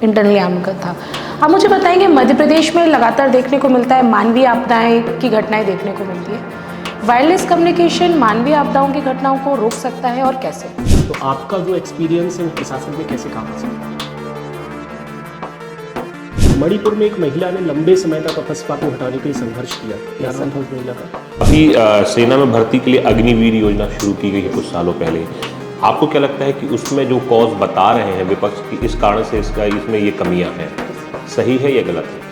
Internally आमका था। आप मुझे बताएंगे, मध्य प्रदेश में लगातार देखने को मिलता है मानवीय आपदाएं की घटनाएं देखने को मिलती है। वायरलेस कम्युनिकेशन मानवीय आपदाओं की घटनाओं को रोक सकता है और कैसे? तो आपका जो एक्सपीरियंस है वो प्रशासन में कैसे काम आ सकता है? मणिपुर में एक महिला ने लंबे समय तक अपस्पा को हटाने के लिए संघर्ष किया। क्या नाम था उस महिला का? अभी सेना में भर्ती के लिए अग्निवीर योजना शुरू की गई है कुछ सालों पहले। आपको क्या लगता है कि उसमें जो कॉज बता रहे हैं विपक्ष की, इस कारण से इसमें ये कमियां हैं, सही है या गलत है?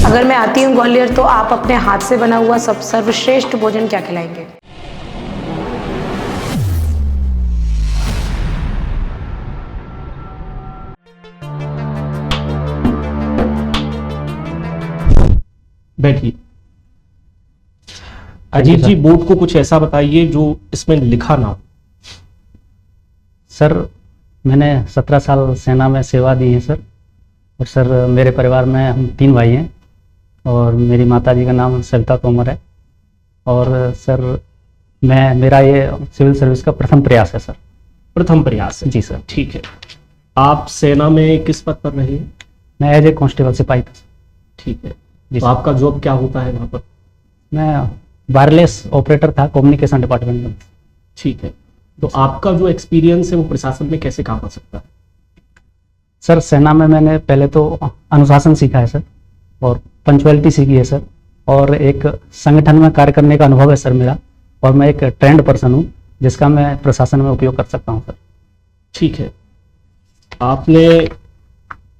अगर मैं आती हूँ ग्वालियर तो आप अपने हाथ से बना हुआ सब सर्वश्रेष्ठ भोजन क्या खिलाएंगे? बैठिए। अजीत जी, बोर्ड को कुछ ऐसा बताइए जो इसमें लिखा ना हो। सर, मैंने 17 साल सेना में सेवा दी है सर। और सर, मेरे परिवार में हम 3 भाई हैं और मेरी माताजी का नाम सविता तोमर है। और सर, मेरा ये सिविल सर्विस का प्रथम प्रयास है सर। प्रथम प्रयास है? जी सर। ठीक है। आप सेना में किस पद पर रहे? मैं एज ए कांस्टेबल सिपाही था। ठीक है। जी तो आपका जॉब क्या होता है वहाँ पर? मैं वायरलेस ऑपरेटर था कम्युनिकेशन डिपार्टमेंट में। ठीक है। तो आपका जो एक्सपीरियंस है वो प्रशासन में कैसे काम आ सकता है? सर, सेना में मैंने पहले तो अनुशासन सीखा है सर, और पंचुअलिटी सीखी है सर, और एक संगठन में कार्य करने का अनुभव है सर मेरा। और मैं एक ट्रेंड पर्सन हूँ जिसका मैं प्रशासन में उपयोग कर सकता हूँ सर। ठीक है। आपने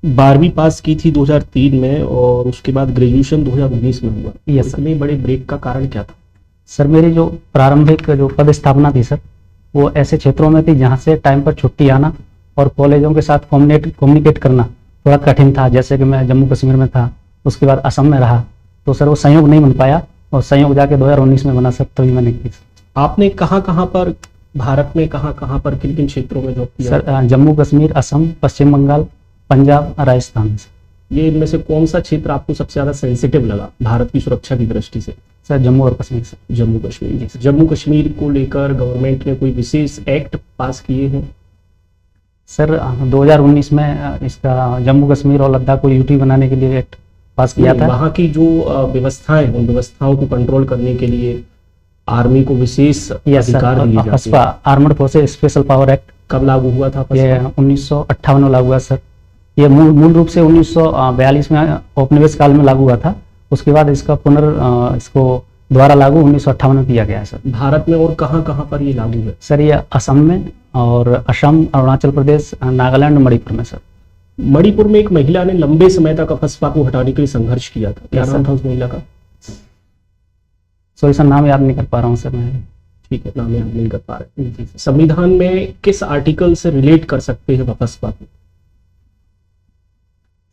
12वीं पास की थी 2003 में और उसके बाद ग्रेजुएशन 2019 में हुआ। Yes sir. इतने बड़े ब्रेक का कारण क्या था? सर, मेरी जो प्रारंभिक जो पदस्थापना थी सर, वो ऐसे क्षेत्रों में थी जहाँ से टाइम पर छुट्टी आना और कॉलेजों के साथ कम्युनिकेट करना थोड़ा कठिन था। जैसे कि मैं जम्मू कश्मीर में था, उसके बाद असम में रहा, तो सर वो संयोग नहीं बन पाया, और संयोग जाके 2019 में बना सर, तभी मैंने की। आपने कहाँ पर भारत में कहाँ पर किन किन क्षेत्रों में जॉब किया? सर, जम्मू कश्मीर, असम, पश्चिम बंगाल, पंजाब, राजस्थान। ये इनमें से कौन सा क्षेत्र आपको सबसे ज्यादा सेंसिटिव लगा भारत की सुरक्षा की दृष्टि से? सर, जम्मू और कश्मीर सर। जम्मू कश्मीर। जम्मू कश्मीर को लेकर गवर्नमेंट ने कोई विशेष एक्ट पास किए हैं? सर, 2019 में इसका जम्मू कश्मीर और लद्दाख को यूटी बनाने के लिए एक्ट पास किया था। वहाँ की जो व्यवस्थाएं, उन व्यवस्थाओं को कंट्रोल करने के लिए आर्मी को विशेष अधिकार दिए जाते हैं। Armed forces special power act कब लागू हुआ था? ये 1958 में लागू हुआ सर। ये मूल रूप से 1942 में औपनिवेश काल में लागू हुआ था। उसके बाद इसका इसको द्वारा लागू 1958 में किया गया है सर। भारत में और कहाँ पर ये लागू है? सर, ये असम में और असम, अरुणाचल प्रदेश, नागालैंड, मणिपुर में सर। मणिपुर में एक महिला ने लंबे समय तक अपस्पा को हटाने के लिए संघर्ष किया था। क्या नाम था उस महिला का? सॉरी सर, नाम याद नहीं कर पा रहा हूँ सर मैं। ठीक है, नाम याद नहीं कर पा रहे। संविधान में किस आर्टिकल से रिलेट कर सकते हैं अपस्पा को?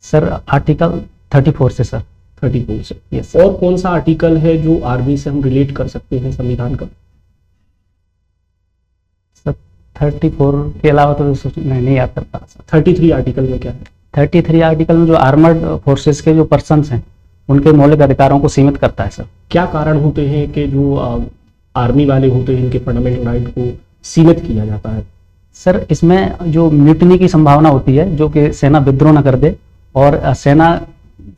सर, आर्टिकल 34 से सर। 34 से? यस। और कौन सा आर्टिकल है जो आर्मी से हम रिलेट कर सकते हैं संविधान का? सर, 34 के अलावा तो नहीं याद कर पा रहा सर। 33 आर्टिकल में क्या है? 33 आर्टिकल में जो आर्मर्ड फोर्सेस के जो पर्सन्स हैं उनके मौलिक अधिकारों को सीमित करता है सर। क्या कारण होते हैं कि जो आर्मी वाले होते हैं इनके फंडामेंटल राइट को सीमित किया जाता है? सर, इसमें जो म्यूटिनी की संभावना होती है, जो कि सेना विद्रोह न कर दे, और सेना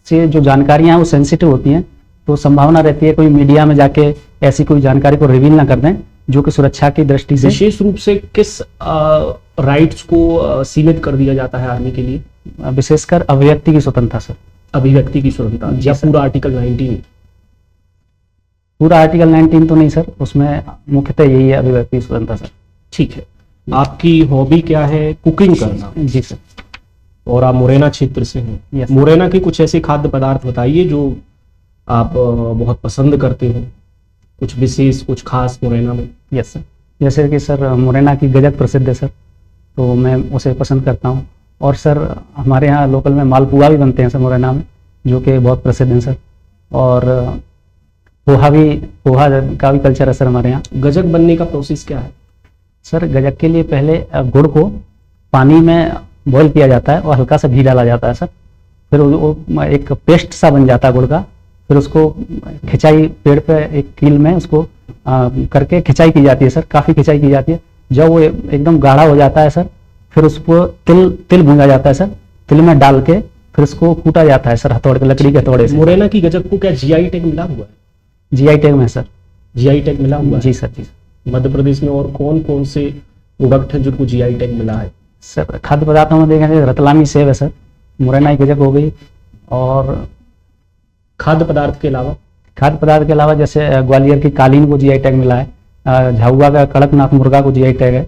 से जो जानकारियां हैं वो सेंसिटिव होती हैं, तो संभावना रहती है कोई मीडिया में जाके ऐसी कोई जानकारी को रिवील ना कर दें जो कि सुरक्षा की दृष्टि से। विशेष रूप से किस राइट्स को सीमित कर दिया जाता है आर्मी के लिए? विशेषकर अभिव्यक्ति की स्वतंत्रता सर। अभिव्यक्ति की स्वतंत्रता या पूरा आर्टिकल 19? पूरा आर्टिकल 19 तो नहीं सर, उसमें मुख्यतः यही है, अभिव्यक्ति स्वतंत्रता सर। ठीक है। आपकी हॉबी क्या है? कुकिंग करना? जी सर। और आप मुरैना क्षेत्र से हैं। यस। मुरैना के कुछ ऐसे खाद्य पदार्थ बताइए जो आप बहुत पसंद करते हो, कुछ विशेष, कुछ खास मुरैना में। Yes sir. जैसे कि सर, मुरैना की गजक प्रसिद्ध है सर, तो मैं उसे पसंद करता हूँ। और सर, हमारे यहाँ लोकल में मालपुआ भी बनते हैं सर मुरैना में, जो कि बहुत प्रसिद्ध हैं सर। और पोहा का भी कल्चर है सर हमारे यहाँ। गजक बनने का प्रोसेस क्या है? सर, गजक के लिए पहले गुड़ को पानी में बॉईल किया जाता है और हल्का सा घी डाला जाता है सर। फिर वो एक पेस्ट सा बन जाता है गुड़ का। फिर उसको खिंचाई, पेड़ पे एक कील में उसको करके खिंचाई की जाती है सर, काफ़ी खिंचाई की जाती है। जब वो एकदम गाढ़ा हो जाता है सर, फिर उसको तिल भूंजा जाता है सर। तिल में डाल के फिर उसको कूटा जाता है सर, हथौड़े के, लकड़ी के हथौड़े से। मुरैना की गजक को क्या जीआई टैग मिला हुआ है? जीआई टैग में सर। जीआई टैग मिला हुआ है? जी सर, जी सर। मध्य प्रदेश में और कौन कौन से प्रोडक्ट हैं जिनको जीआई टैग मिला है? सर खाद्य पदार्थों में देखें तो रतलामी सेब है सर, मुरैना की गजक हो गई। और खाद्य पदार्थ के अलावा? खाद्य पदार्थ के अलावा जैसे ग्वालियर की कालीन को जीआई टैग मिला है, झाबुआ का कड़कनाथ मुर्गा को जीआई टैग है।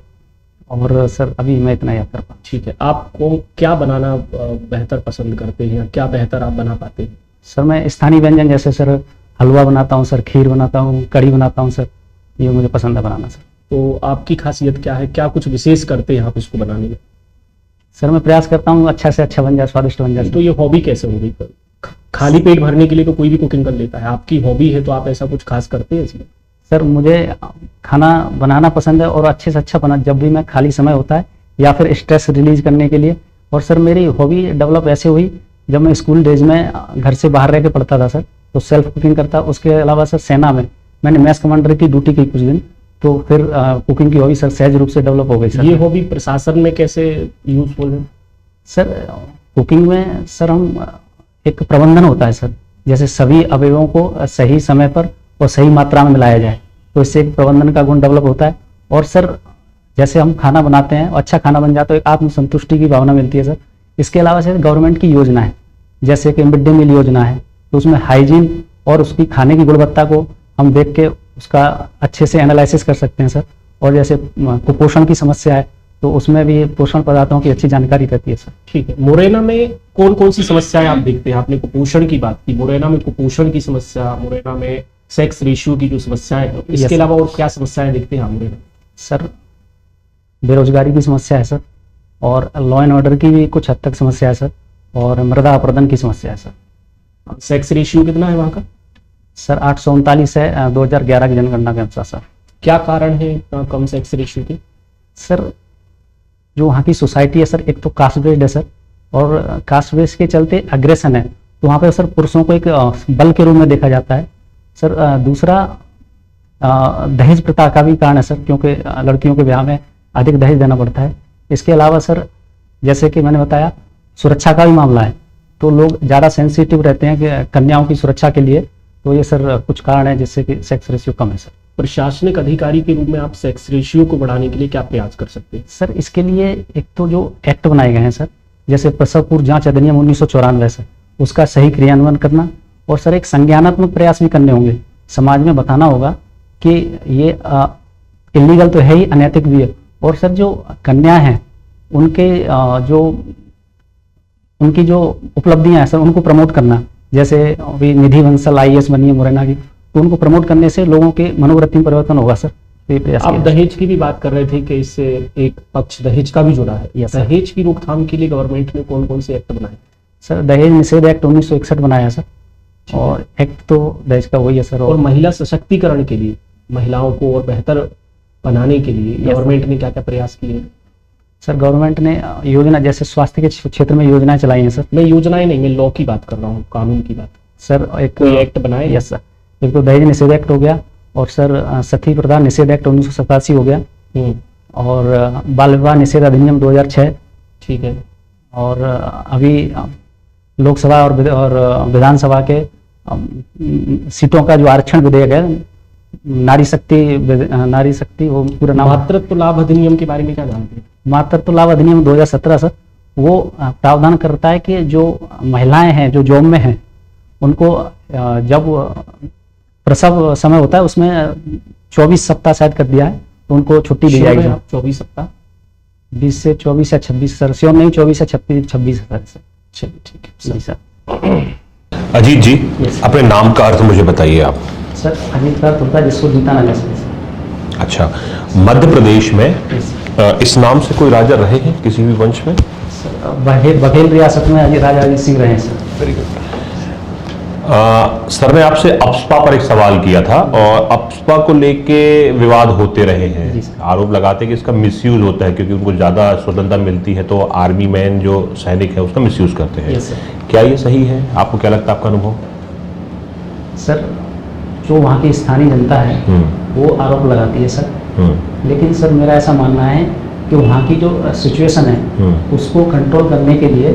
और सर अभी मैं इतना याद कर पाऊँ। ठीक है, आपको क्या बनाना बेहतर पसंद करते हैं, क्या बेहतर आप बना पाते हैं? सर मैं स्थानीय व्यंजन जैसे सर हलवा बनाता हूँ सर, खीर बनाता हूँ, कढ़ी बनाता हूँ सर, ये मुझे पसंद है बनाना सर। तो आपकी खासियत क्या है, क्या कुछ विशेष करते हैं आप इसको बनाने में? सर मैं प्रयास करता हूँ अच्छा से अच्छा बन जाए, स्वादिष्ट बन जाए। तो ये हॉबी कैसे हो गई? खाली पेट भरने के लिए तो कोई भी कुकिंग कर लेता है, आपकी हॉबी है तो आप ऐसा कुछ खास करते हैं इसमें? सर मुझे खाना बनाना पसंद है और अच्छे से अच्छा बना जब भी मैं खाली समय होता है या फिर स्ट्रेस रिलीज करने के लिए। और सर मेरी हॉबी डेवलप ऐसे हुई जब मैं स्कूल डेज में घर से बाहर रह के पढ़ता था सर, तो सेल्फ कुकिंग करता। उसके अलावा सर सेना में मैंने मैस कमांडर की ड्यूटी की कुछ दिन, तो फिर कुकिंग की हॉबी सर सहज रूप से डेवलप हो गई सर। ये हॉबी प्रशासन में कैसे यूजफुल है? सर कुकिंग में सर हम एक प्रबंधन होता है सर, जैसे सभी अवयवों को सही समय पर और सही मात्रा में मिलाया जाए, तो इससे एक प्रबंधन का गुण डेवलप होता है। और सर जैसे हम खाना बनाते हैं, अच्छा खाना बन जाता है तो एक आत्मसंतुष्टि की भावना मिलती है सर। इसके अलावा सर गवर्नमेंट की योजना है, जैसे कि मिड डे मील योजना है, तो उसमें हाइजीन और उसकी खाने की गुणवत्ता को हम देख के उसका अच्छे से एनालिसिस कर सकते हैं सर। और जैसे कुपोषण की समस्या है तो उसमें भी पोषण पदार्थों की अच्छी जानकारी रहती है सर। ठीक है, मुरैना में कौन कौन सी समस्याएं आप देखते हैं? आपने कुपोषण की बात की, मुरैना में कुपोषण की समस्या, मुरैना में सेक्स रेशियो की जो समस्याएं हैं, इसके अलावा और क्या समस्याएं देखते हैं आप मुरैना? सर बेरोजगारी की समस्या है सर, और लॉ एंड ऑर्डर की भी कुछ हद तक समस्या है सर, और मृदा अपरदन की समस्या है सर। सेक्स रेशियो कितना है वहाँ का? सर 839 है 2011 की जनगणना के अनुसार सर। क्या कारण है इतना कम सेक्स रेशियो के? सर जो वहाँ की सोसाइटी है सर, एक तो कास्ट बेस्ड है सर, और कास्ट बेस्ड के चलते अग्रेशन है, तो वहाँ पे सर पुरुषों को एक बल के रूप में देखा जाता है सर। दूसरा दहेज प्रथा का भी कारण है सर, क्योंकि लड़कियों के ब्याह में अधिक दहेज देना पड़ता है। इसके अलावा सर जैसे कि मैंने बताया सुरक्षा का भी मामला है, तो लोग ज़्यादा सेंसिटिव रहते हैं कि कन्याओं की सुरक्षा के लिए, तो ये सर कुछ कारण है जिससे कि सेक्स रेशियो कम है सर। प्रशासनिक अधिकारी के रूप में आप सेक्स रेशियो को बढ़ाने के लिए क्या प्रयास कर सकते हैं? सर इसके लिए एक तो जो एक्ट बनाए गए हैं सर, जैसे प्रसव पूर्व जांच अधिनियम 1994 सर, उसका सही क्रियान्वयन करना, और सर एक संज्ञानात्मक प्रयास भी करने होंगे, समाज में बताना होगा कि ये इलीगल तो है ही, अनैतिक भी है। और सर जो कन्या हैं उनके उनकी जो उपलब्धियां हैं सर, उनको प्रमोट करना, जैसे अभी निधि बंसल IAS बनी है मुरैना की, तो उनको प्रमोट करने से लोगों के मनोवृत्ति में परिवर्तन होगा सर। तो ये प्रयास आप किया दहेज की भी बात कर रहे थे कि इससे एक पक्ष दहेज का भी जुड़ा है। Yes, sir. दहेज की रोकथाम के लिए गवर्नमेंट ने कौन कौन से एक्ट बनाए? सर दहेज निषेध एक्ट 1961 बनाया सर, और एक्ट तो दहेज का वही है सर। और महिला सशक्तिकरण के लिए, महिलाओं को और बेहतर बनाने के लिए गवर्नमेंट ने क्या क्या प्रयास किए? सर गवर्नमेंट ने योजना, जैसे स्वास्थ्य के क्षेत्र में योजनाएं चलाई हैं सर। मैं योजनाएं नहीं, मैं लॉ की बात कर रहा हूँ, कानून की बात। सर एक कोई एक्ट बनाए? यस सर, एक तो दहेज निषेध एक्ट हो गया, और सर सती प्रथा निषेध एक्ट 1987 हो गया, और बाल विवाह निषेध अधिनियम 2006। ठीक है। और अभी लोकसभा और विधानसभा के सीटों का जो आरक्षण विधेयक है, नारी शक्ति वो पूरा नाम। मातृत्व लाभ अधिनियम के बारे में क्या जानते हैं? मातृत्व लाभ अधिनियम 2017 सर, वो प्रावधान करता है कि जो महिलाएं हैं जो जॉब में हैं, उनको जब प्रसव समय होता है उसमें 24 सप्ताह शायद कर दिया है, तो उनको छुट्टी दी जाएगी। 24 सप्ताह 20 से 24 या 26 सर, श्योर नहीं, 24 या 26 सर। चलिए ठीक है जी सर। अजीत जी, Yes. अपने नाम का अर्थ मुझे बताइए आप। सर अजीत का अर्थ होता है जिसको जीता ना जा सके। अच्छा, मध्य प्रदेश में Yes. इस नाम से कोई राजा रहे हैं किसी भी वंश में? सर बघेल रियासत में राजा अजीत सिंह रहे हैं सर। Very good. सर ने आपसे अप्सपा पर एक सवाल किया था, और अप्सपा को लेके विवाद होते रहे हैं। जी सर। आरोप लगाते हैं कि इसका मिसयूज होता है, क्योंकि उनको ज़्यादा स्वतंत्रता मिलती है तो आर्मी मैन जो सैनिक है उसका मिसयूज करते हैं। Yes sir. क्या ये सही है? आपको क्या लगता है, आपका अनुभव? सर जो वहाँ की स्थानीय जनता है वो आरोप लगाती हैसर, लेकिन सर मेरा ऐसा मानना है कि वहाँ की जो सिचुएशन है उसको कंट्रोल करने के लिए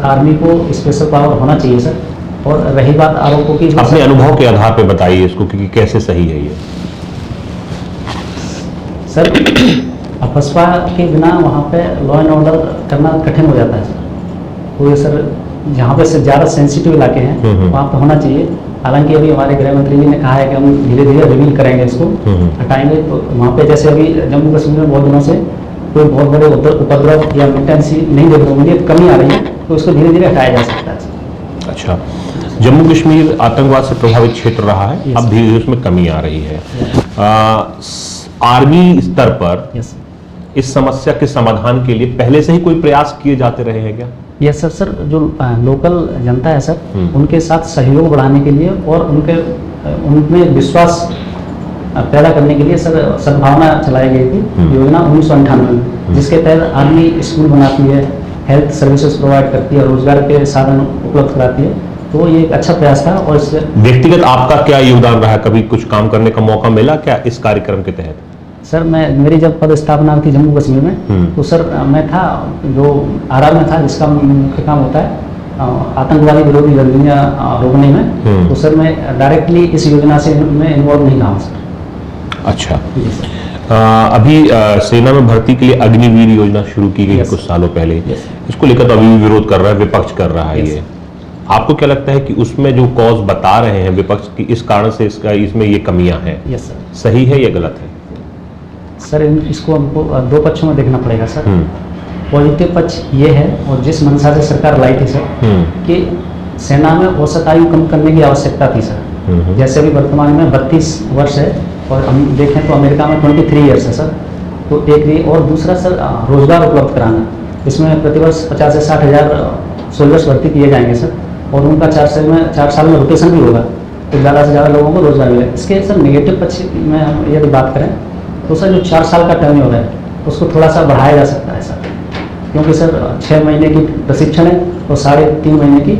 आर्मी को स्पेशल पावर होना चाहिए सर। और रही बात आरोपों की, अपने अनुभव के आधार पे बताइए इसको कि कैसे सही है ये। सर अफस्पा के बिना वहाँ पे लॉ एंड ऑर्डर करना कठिन हो जाता है सर। तो ये सर जहाँ पे से ज़्यादा सेंसिटिव इलाके हैं वहाँ पे होना चाहिए। हालांकि अभी हमारे गृह मंत्री जी ने कहा है कि हम धीरे धीरे रिवील करेंगे, इसको हटाएंगे। तो वहाँ पे जैसे अभी जम्मू कश्मीर में बहुत दिनों से कोई बहुत बड़े उपद्रव या मिलिटेंसी नहीं देख रहे होंगे, कमी आ रही है, तो इसको धीरे धीरे हटाया जा सकता है। अच्छा, जम्मू कश्मीर आतंकवाद से प्रभावित क्षेत्र रहा है, अब धीरे धीरे उसमें कमी आ रही है। आर्मी स्तर पर इस समस्या के समाधान के लिए पहले से ही कोई प्रयास किए जाते रहे हैं क्या? Yes sir. जो लोकल जनता है सर, उनके साथ सहयोग बढ़ाने के लिए और उनमें विश्वास पैदा करने के लिए सर सद्भावना चलाई गई थी योजना 1998 में, जिसके तहत आर्मी स्कूल बनाती है, हेल्थ सर्विसेज प्रोवाइड करती है, रोजगार के साधन उपलब्ध कराती है। तो ये एक अच्छा प्रयास था। और इससे व्यक्तिगत आपका क्या योगदान रहा? कभी कुछ काम करने का मौका मिला क्या इस कार्यक्रम के तहत? सर मेरी जब पद स्थापना थी जम्मू कश्मीर में, तो सर मैं था जो आरआर में था, जिसका मुख्य काम होता है आतंकवादी विरोधी गतिविधियां रोकने में। तो सर मैं डायरेक्टली इस योजना से मैं इन्वॉल्व नहीं रहा सर। अच्छा, अभी सेना में भर्ती के लिए अग्निवीर योजना शुरू की गई है कुछ सालों पहले। इसको लेकर तो अभी भी विरोध कर रहा है, विपक्ष कर रहा है। ये आपको क्या लगता है कि उसमें जो कॉज बता रहे हैं विपक्ष की, इस कारण से इसमें ये कमियां हैं, यस सर, सही है या गलत है? सर इसको हमको दो पक्षों में देखना पड़ेगा सर। पॉजिटिव पक्ष ये है, और जिस मंशा से सरकार लाई थी सर, कि सेना में औसत आयु कम करने की आवश्यकता थी सर। जैसे अभी वर्तमान में 32 वर्ष है, और हम देखें तो अमेरिका में 23 ईयर्स है सर। तो एक ये, और दूसरा सर रोजगार उपलब्ध कराना। इसमें प्रतिवर्ष 50 से 60 हज़ार सोल्जर्स भर्ती किए जाएंगे सर, और उनका 4 साल में रोटेशन भी होगा, तो ज़्यादा से ज़्यादा लोगों को रोजगार मिलेगा। इसके सर नेगेटिव पक्ष में हम यदि बात करें तो सर जो 4 साल का टर्न हो है उसको थोड़ा सा बढ़ाया जा सकता है सर, क्योंकि सर 6 महीने की प्रशिक्षण है और 3.5 महीने की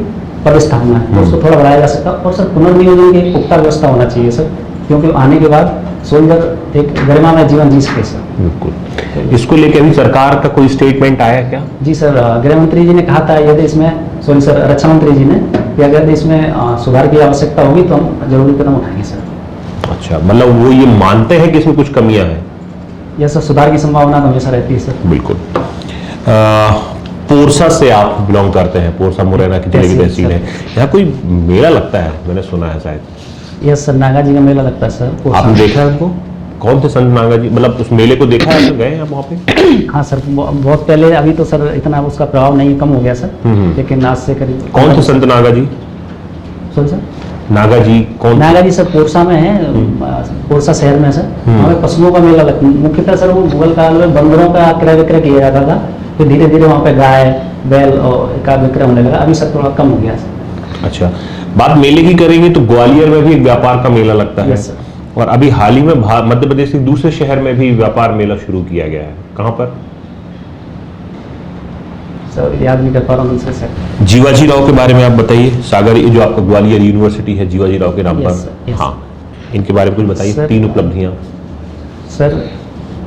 पदस्थापना है, तो उसको थोड़ा बढ़ाया जा सकता है। और सर पुनर्नियोजन की एक पुख्ता व्यवस्था होना चाहिए सर, क्योंकि आने के बाद सोल्जर एक गरिमामय जीवन जी सके सर। बिल्कुल। इसको लेकर अभी सरकार का कोई स्टेटमेंट आया क्या? जी सर, गृह मंत्री जी ने कहा था, यदि इसमें रक्षा मंत्री जी ने, कि अगर इसमें सुधार की आवश्यकता होगी तो हम जरूरी कदम उठाएंगे सर। अच्छा, मतलब वो ये मानते हैं कि इसमें कुछ कमियां हैं? यस सर, सुधार की संभावना हमेशा रहती है सर। बिल्कुल। पोरसा से आप बिलोंग करते हैं, पोरसा मुरैना की जिले की तहसील है। यहाँ कोई मेला लगता है, मैंने सुना है शायद। यस सर, नागा जी का मेला लगता है सर। आपने देखा है उनको? कौन थे संत नागा जी? मतलब उस मेले को देखा है, तो गए हैं आप वहाँ पे? हाँ सर, बहुत पहले। अभी तो सर इतना उसका प्रभाव नहीं, कम हो गया सर, लेकिन आज से करीब। कौन थे संत नागा जी? सर नागा जी कौन? नागा जी सर पोरसा में है, पोरसा शहर में सर। हमें पशुओं का मेला लगता है मुख्यतः सर। वो मुगल काल में बंदरों का क्रय विक्रय किया जाता था, फिर धीरे धीरे वहाँ पे गाय बैल और का विक्रय होने लगा। अभी सर थोड़ा कम हो गया सर। अच्छा, बात मेले की करेंगे तो ग्वालियर में भी एक व्यापार का मेला लगता है, और अभी हाल ही में मध्य प्रदेश के दूसरे शहर में भी व्यापार मेला शुरू किया गया है। कहाँ पर? सर याद नहीं कर पा रहा हूँ दूसरे सर। जीवाजी राव के बारे में आप बताइए। सागर, जो आपका ग्वालियर यूनिवर्सिटी है जीवाजी राव के नाम पर, हाँ, इनके बारे में कुछ बताइए। 3 उपलब्धियाँ सर।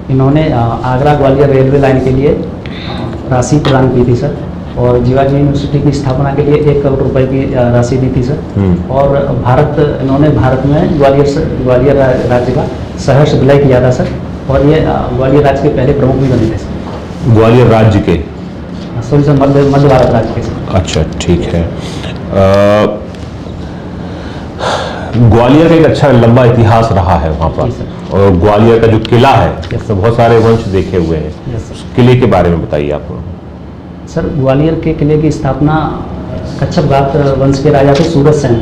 इन्होंने आगरा ग्वालियर रेलवे लाइन के लिए राशि प्रदान की थी सर, और जीवाजी यूनिवर्सिटी की स्थापना के लिए 1 करोड़ रुपए की राशि दी थी सर। और इन्होंने भारत में ग्वालियर राज्य का सहर्ष विलय किया था सर, और ये ग्वालियर राज्य के पहले प्रमुख भी बने थे सर। ग्वालियर राज्य के? सॉरी सर, मध्य भारत राज्य के सर। अच्छा, ठीक है। ग्वालियर का एक अच्छा लंबा इतिहास रहा है वहाँ पर, और ग्वालियर का जो किला है उसमें बहुत सारे वंश देखे हुए हैं। उस किले के बारे में बताइए आप। सर ग्वालियर के किले की स्थापना कच्छप घाट वंश के राजा थे सूरज सेन,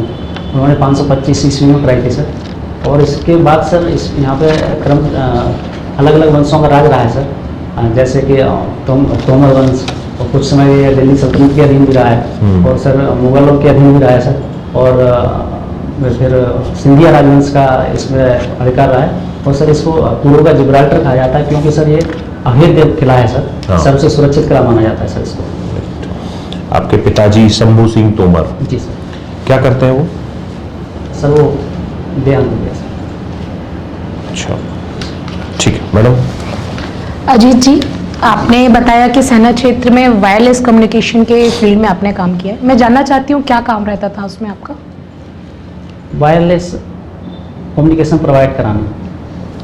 उन्होंने 525 ईस्वी में कराई थी सर। और इसके बाद सर यहाँ पे क्रम अलग अलग वंशों का राज रहा है सर, जैसे कि तोमर वंश, और कुछ समय ये दिल्ली सल्तनत के अधीन भी रहा है, और सर मुगलों के अधीन भी रहा है सर, और फिर सिंधिया राजवंश का इसमें अधिकार रहा है। और सर इसको पूर्व का जिब्राल्टर कहा जाता है, क्योंकि सर ये अभेद्य किला है सर। हाँ। सबसे सुरक्षित किला माना जाता है सर इसको। आपके पिताजी शंभू सिंह तोमर जी सर, क्या करते हैं वो? सर वो देहांत हो गया सर। अच्छा, ठीक है। मैडम? अजीत जी, आपने बताया कि सेना क्षेत्र में वायरलेस कम्युनिकेशन के फील्ड में आपने काम किया है। मैं जानना चाहती हूँ क्या काम रहता था उसमें आपका? वायरलेस कम्युनिकेशन प्रोवाइड कराना,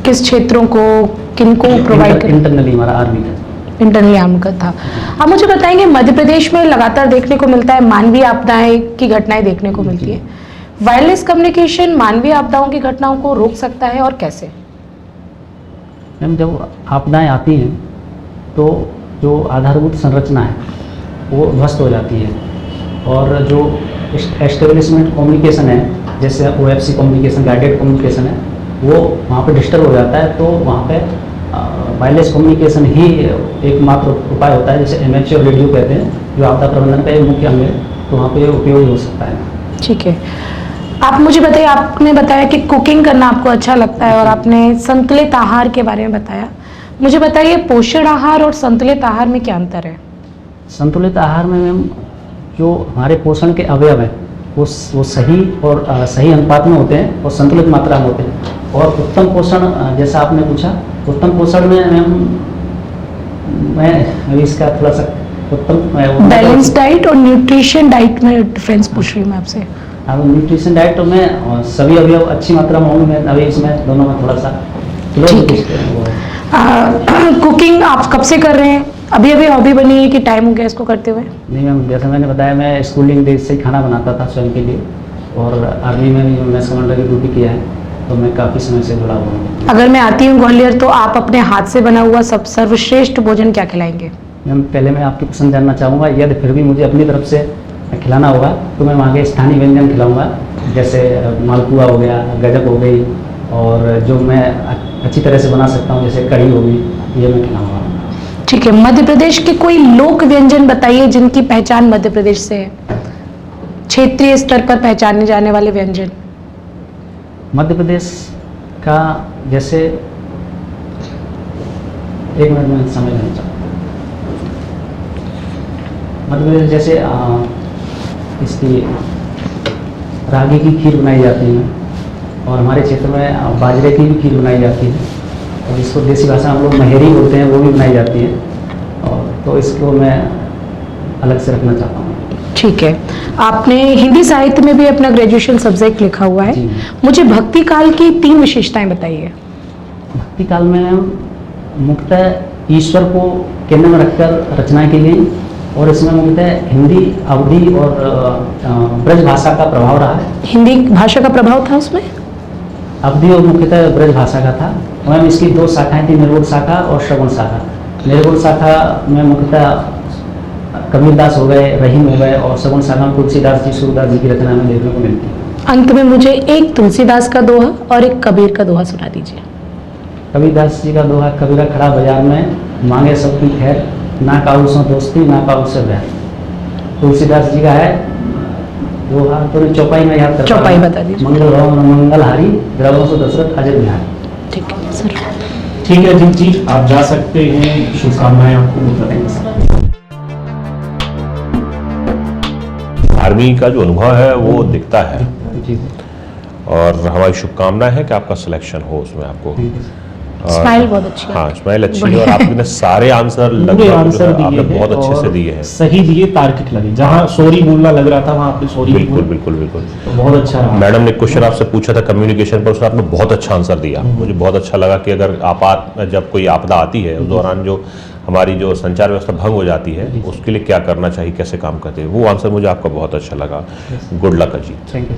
किस क्षेत्रों को, किनको प्रोवाइड कर? इंटरनली हमारा आर्मी का। इंटरनली आर्मी का था। आप मुझे बताएंगे मध्य प्रदेश में लगातार देखने को मिलता है मानवीय आपदाएं की घटनाएं देखने को मिलती है। वायरलेस कम्युनिकेशन मानवीय आपदाओं की घटनाओं को रोक सकता है और कैसे? मैम, जब आपदाएं आती हैं तो जो आधारभूत संरचना है वो ध्वस्त हो जाती है, और जो एस्टेब्लिशमेंट कम्युनिकेशन है, जैसे OFC कम्युनिकेशन, गाइडेड कम्युनिकेशन है, वो वहाँ पे डिस्टर्ब हो जाता है। तो वहाँ पे वायरलेस कम्युनिकेशन ही एकमात्र उपाय होता है, जैसे एमेच्योर रेडियो कहते हैं, जो आपदा प्रबंधन का एक मुख्य अंग है, तो वहाँ पे उपयोग हो सकता है। ठीक है, आप मुझे बताइए, आपने बताया कि कुकिंग करना आपको अच्छा लगता है और आपने संतुलित आहार के बारे में बताया। मुझे बताइए पोषण आहार और संतुलित आहार में क्या अंतर है? संतुलित आहार में मैम जो हमारे पोषण के अवयव हैं वो सही और सही अनुपात में होते हैं और संतुलित मात्रा में होते हैं। और उत्तम पोषण, जैसा आपने पूछा, उत्तम पोषण में मैम मैं अभी इसका थोड़ा सा उत्तम बैलेंस डाइट और न्यूट्रिशन डाइट में डिफरेंस पूछ रही हूँ मैं आपसे। अब न्यूट्रिशन डाइट तो मैं सभी अवयव अच्छी मात्रा में होंगे, मैं अभी इसमें दोनों में थोड़ा सा ठीक कुकिंग आप कब से कर रहे हैं? अभी अभी हॉबी बनी है कि टाइम हो गया इसको करते हुए? नहीं मैम, जैसे मैंने बताया, मैं स्कूलिंग डेज से ही खाना बनाता था स्वयं के लिए, और आर्मी में भी मैस कमांडर की ड्यूटी किया है, तो मैं काफ़ी समय से जुड़ा हुआ हूँ। अगर मैं आती हूँ ग्वालियर तो आप अपने हाथ से बना हुआ सब सर्वश्रेष्ठ भोजन क्या खिलाएंगे? मैम, पहले मैं आपकी पसंद जानना चाहूँगा, यदि फिर भी मुझे अपनी तरफ से खिलाना होगा तो मैं वहाँ के स्थानीय व्यंजन खिलाऊँगा, जैसे मालपुआ हो गया, गजक हो गई, और जो मैं अच्छी तरह से बना सकता हूँ जैसे कढ़ी हो गई, ये मैं खिलाऊँगा। ठीक है, मध्य प्रदेश के कोई लोक व्यंजन बताइए जिनकी पहचान मध्य प्रदेश से है, क्षेत्रीय स्तर पर पहचाने जाने वाले व्यंजन। मध्य प्रदेश का जैसे, एक मिनट में समझ लेना चाहूँ। मध्य प्रदेश जैसे इसकी रागी की खीर बनाई जाती है, और हमारे क्षेत्र में बाजरे की भी खीर बनाई जाती है, और इसको देसी भाषा में हम लोग महेरी बोलते हैं, वो भी बनाई जाती है, और तो इसको मैं अलग से रखना चाहता हूँ। ठीक है, आपने हिंदी साहित्य में भी अपना ग्रेजुएशन सब्जेक्ट लिखा हुआ है। जी। मुझे भक्ति काल की 3 विशेषताएं बताइए। भक्ति काल में मुख्यतः ईश्वर को केंद्र में रखकर रचनाएं की गई, और इसमें मुख्यतः हिंदी, अवधी और ब्रज भाषा का प्रभाव रहा है। हिंदी भाषा का प्रभाव था उसमें? अवधी और मुख्यतः ब्रज भाषा का था। मैम, इसकी 2 शाखाएं थी, निर्गुण शाखा और श्रवण शाखा। निर्गुण शाखा में मुख्यतः कबीरदास हो गए, रहीम हो गए, और श्रवण शाखा में तुलसीदास जी, सूरदास जी की रचना में देखने को मिलती है। अंत में मुझे एक तुलसीदास का दोहा और एक कबीर का दोहा सुना दीजिए। कबीरदास जी का दोहा, कबीरा खड़ा बाजार में, मांगे सबकी खैर, ना काऊ से दोस्ती, ना काऊ से बैर। तुलसीदास जी का है दोहा, तो चौपाई में याद कर, चौपाई बता दीजिए। मंगल भवन मंगलहारी, द्रवों से दशरथ अजय बिहारी। ठीक है सर। ठीक है जी, आप जा सकते हैं, शुभकामनाएं आपको बताएंगे। आर्मी का जो अनुभव है वो दिखता है, जी, और हमारी शुभकामना है कि आपका सिलेक्शन हो उसमें। आपको स्माइल बहुत अच्छी है। हाँ, स्माइल अच्छी है, और आपने सारे आंसर पूरे लगभग आंसर दिए आपने हैं बहुत अच्छे से और दिए हैं। सही दिए, तार्किक लगे। जहाँ सॉरी बोलना लग रहा था वहाँ आपने सॉरी बिल्कुल बिल्कुल बिल्कुल। तो बहुत अच्छा रहा। मैडम ने क्वेश्चन आपसे पूछा था कम्युनिकेशन पर, उसका आपने बहुत अच्छा आंसर दिया। मुझे बहुत अच्छा लगा कि अगर जब कोई आपदा आती है उस दौरान जो हमारी जो संचार व्यवस्था भंग हो जाती है, उसके लिए क्या करना चाहिए, कैसे काम करते हैं, वो आंसर मुझे आपका बहुत अच्छा लगा। Good luck Ajit. Thank you.